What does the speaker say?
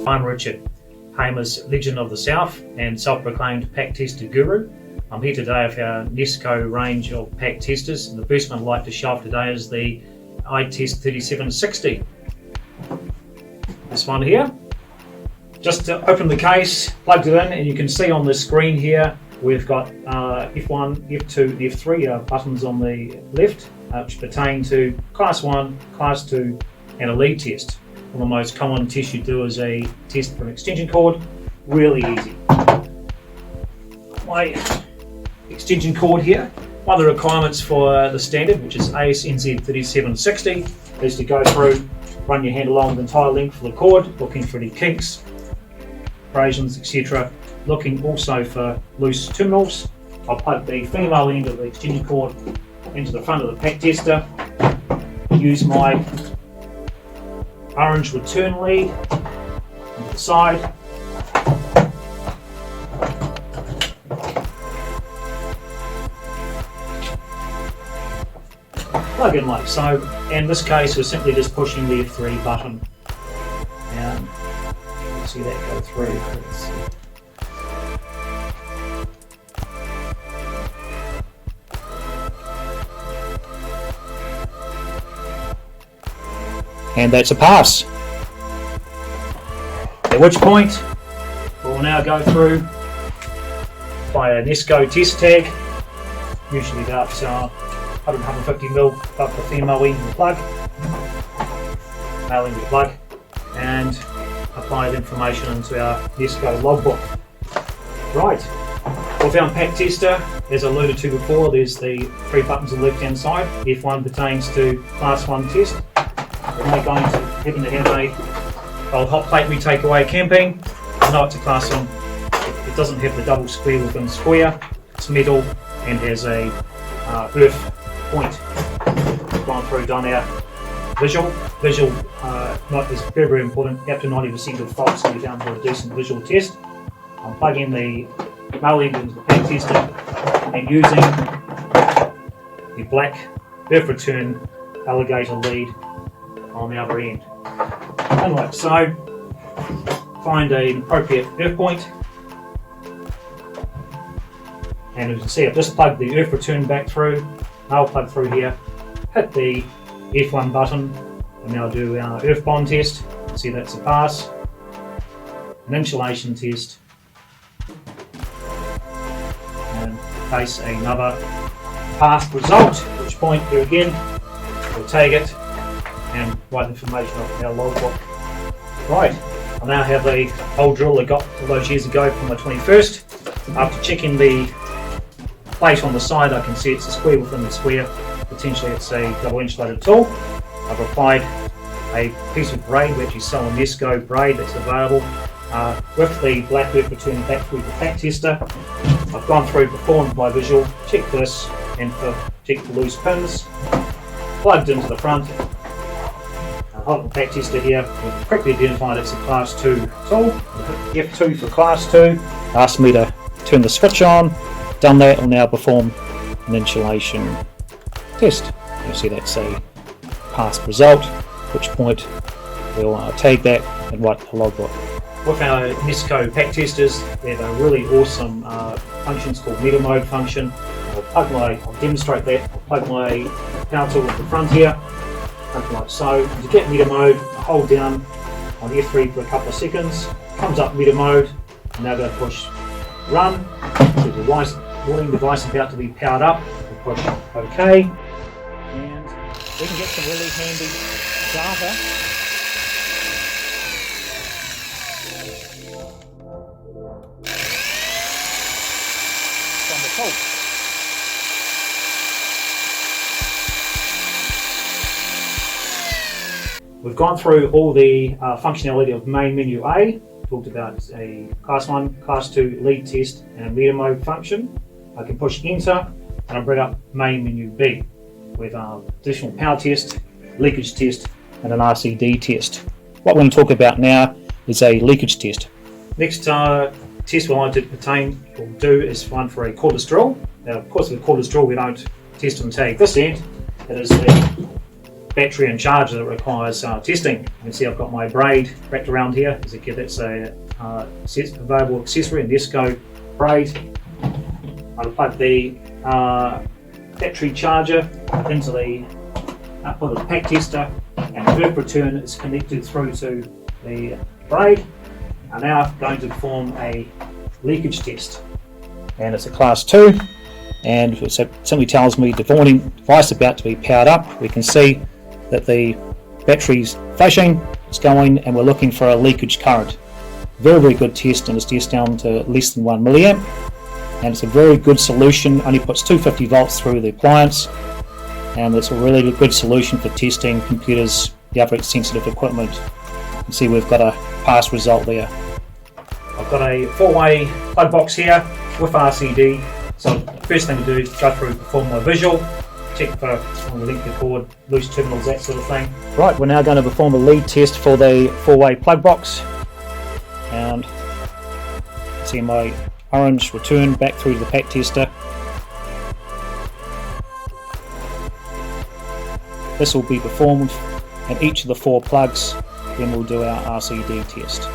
I'm Richard, famous legend of the South and self-proclaimed PAT Tester guru. I'm here today with our Nesco range of PAT testers, and the first one I'd like to show off today is the ITEST3760. This one here. Just to open the case, plugged it in, and you can see on the screen here we've got F1, F2, F3 buttons on the left, which pertain to Class 1, Class 2 and a lead test. One of the most common tests you do is a test for an extension cord. Really easy. My extension cord here. One of the requirements for the standard, which is ASNZ3760, is to go through, run your hand along the entire length of the cord, looking for any kinks, abrasions, etc. Looking also for loose terminals. I'll plug the female end of the extension cord into the front of the PAT tester. Use my orange return lead on the side. Plug in like so. In this case, we're simply just pushing the F3 button. And you'll see that go through. And that's a pass. At which point we'll now go through by a Nesco test tag, usually about 150mm up the female end of the plug, male end of the plug, and apply the information into our Nesco logbook. Right, with our PAT tester, as I alluded to before, there's the three buttons on the left hand side. F1 pertains to Class 1 test. We're now going to happen to have a old hot plate we take away camping. No, it's a Class 1. It doesn't have the double square within square. It's metal and has a earth point. We've gone through, done our visual. Visual is very, very important. Up to 90% of faults can be done for a decent visual test. I'm plugging the male end into the PAT tester and using the black earth return alligator lead on the other end. And like so, find an appropriate earth point. And as you can see, I've just plugged the earth return back through. I'll plug through here, hit the F1 button, and now do our earth bond test. You can see that's a pass. An insulation test. And case another pass result, at which point here again, we'll take it and write information off our logbook. Right, I now have the old drill I got all those years ago from my 21st. After checking the plate on the side, I can see it's a square within the square. Potentially it's a double insulated tool. I've applied a piece of braid, which is sell a Nesco braid that's available, with the black earth return back through the PAT tester. I've gone through, performed my visual, checked this, and checked the loose pins, plugged into the front. Hold the PAT tester here, we've quickly identified it's a Class 2 tool. F2 for Class 2. Asked me to turn the switch on. Done that, will now perform an insulation test. You'll see that's a pass result, at which point we'll tag that and write the logbook. With our Nesco PAT testers, they have a really awesome functions called meter mode function. I'll demonstrate that. I'll plug my power tool at the front here. Like so. To get meter mode, hold down on F3 for a couple of seconds. Comes up meter mode. I'm now going to push run. The warning device about to be powered up. We'll push OK, and we can get some really handy data from the tool. We've gone through all the functionality of main menu A. Talked about a Class 1, Class 2 lead test and a meter mode function. I can push enter and I'll bring up main menu B with additional power test, leakage test and an RCD test. What we're going to talk about now is a leakage test. Next test we'll like to do is one for a cordless drill. Now of course with a cordless drill we don't test and tag this end. It is the battery and charger that requires testing. You can see I've got my braid wrapped around here. That's a available accessory, a Nesco braid. I'll plug the battery charger into the output of the PAT tester, and the verb return is connected through to the braid. I'm now going to perform a leakage test, and it's a class 2, and it simply tells me the device is about to be powered up. We can see that the battery's flashing, it's going, and we're looking for a leakage current. Very, very good test, and it's just down to less than 1 milliamp, and it's a very good solution. Only puts 250 volts through the appliance, and it's a really good solution for testing computers, the other sensitive equipment. You can see we've got a pass result there. I've got a 4-way plug box here with RCD. So first thing to do is go through, perform my visual, check for the length of the cord, loose terminals, that sort of thing. Right, we're now going to perform a lead test for the 4-way plug box, and see my orange return back through to the PAT tester. This will be performed at each of the 4 plugs, then we'll do our RCD test.